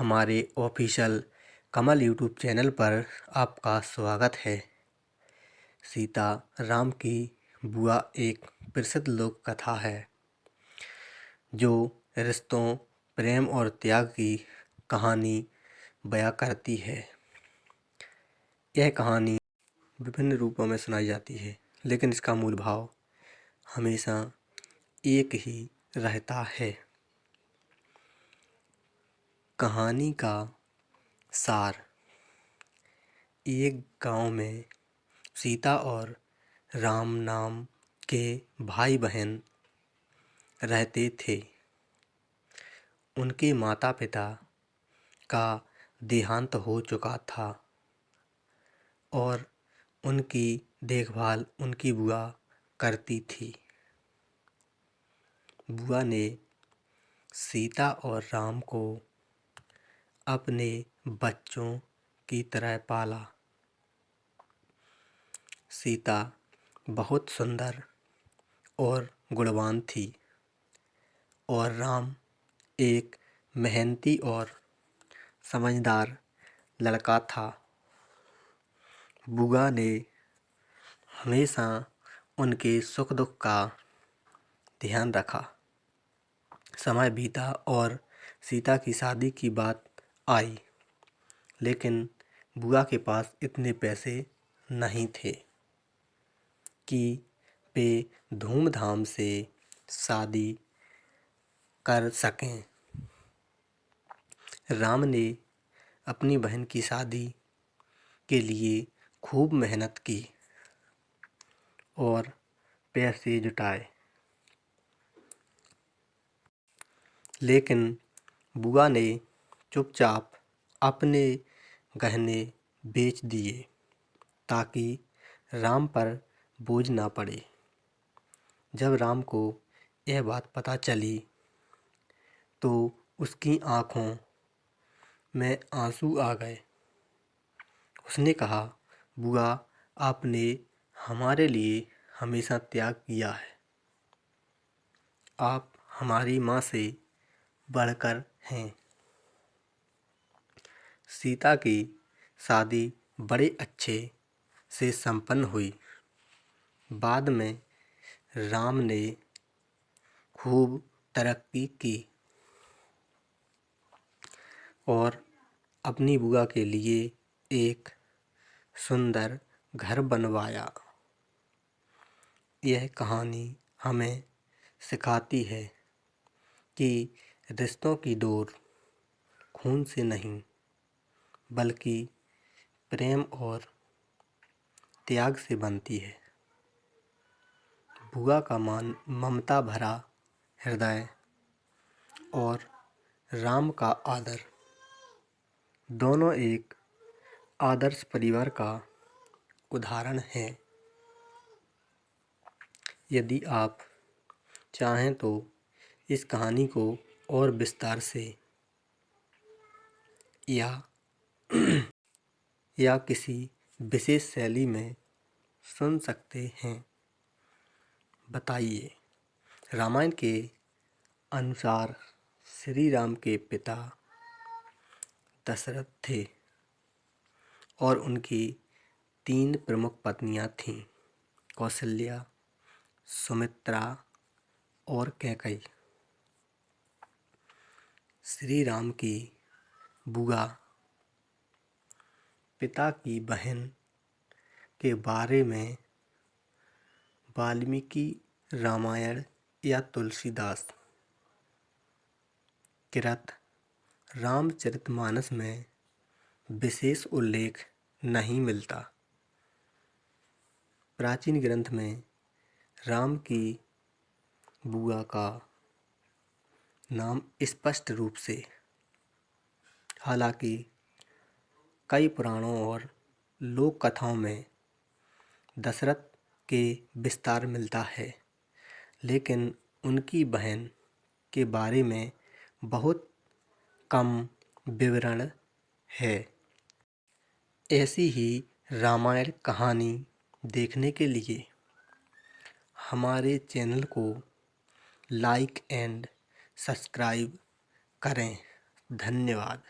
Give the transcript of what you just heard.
हमारे ऑफिशियल कमल YouTube channel पर आपका स्वागत है। सीता राम की बुआ एक प्रसिद्ध लोक कथा है जो रिश्तों, प्रेम और त्याग की कहानी बयां करती है। यह कहानी विभिन्न रूपों में सुनाई जाती है, लेकिन इसका मूल भाव हमेशा एक ही रहता है। कहानी का सार: एक गांव में सीता और राम नाम के भाई बहन रहते थे। उनके माता पिता का देहांत हो चुका था और उनकी देखभाल उनकी बुआ करती थी। बुआ ने सीता और राम को अपने बच्चों की तरह पाला। सीता बहुत सुंदर और गुणवान थी और राम एक मेहनती और समझदार लड़का था। बुआ ने हमेशा उनके सुख दुख का ध्यान रखा। समय बीता और सीता की शादी की बात आई, लेकिन बुआ के पास इतने पैसे नहीं थे कि वे धूमधाम से शादी कर सकें। राम ने अपनी बहन की शादी के लिए खूब मेहनत की और पैसे जुटाए, लेकिन बुआ ने चुपचाप अपने गहने बेच दिए ताकि राम पर बोझ ना पड़े। जब राम को यह बात पता चली तो उसकी आंखों में आंसू आ गए। उसने कहा, बुआ, आपने हमारे लिए हमेशा त्याग किया है। आप हमारी माँ से बढ़कर हैं। सीता की शादी बड़े अच्छे से संपन्न हुई। बाद में राम ने खूब तरक्की की और अपनी बुआ के लिए एक सुंदर घर बनवाया। यह कहानी हमें सिखाती है कि रिश्तों की डोर खून से नहीं, बल्कि प्रेम और त्याग से बनती है। बुआ का ममता भरा हृदय और राम का आदर दोनों एक आदर्श परिवार का उदाहरण हैं। यदि आप चाहें तो इस कहानी को और विस्तार से या किसी विशेष शैली में सुन सकते हैं। बताइए। रामायण के अनुसार श्री राम के पिता दशरथ थे और उनकी 3 प्रमुख पत्नियां थीं: कौशल्या, सुमित्रा और कैकेयी। श्री राम की बुआ पिता की बहन के बारे में वाल्मीकि रामायण या तुलसीदास कृत रामचरितमानस में विशेष उल्लेख नहीं मिलता। प्राचीन ग्रंथ में राम की बुआ का नाम स्पष्ट रूप से, हालांकि कई पुराणों और लोक कथाओं में दशरथ के विस्तार मिलता है, लेकिन उनकी बहन के बारे में बहुत कम विवरण है। ऐसी ही रामायण कहानी देखने के लिए हमारे चैनल को लाइक एंड सब्सक्राइब करें। धन्यवाद।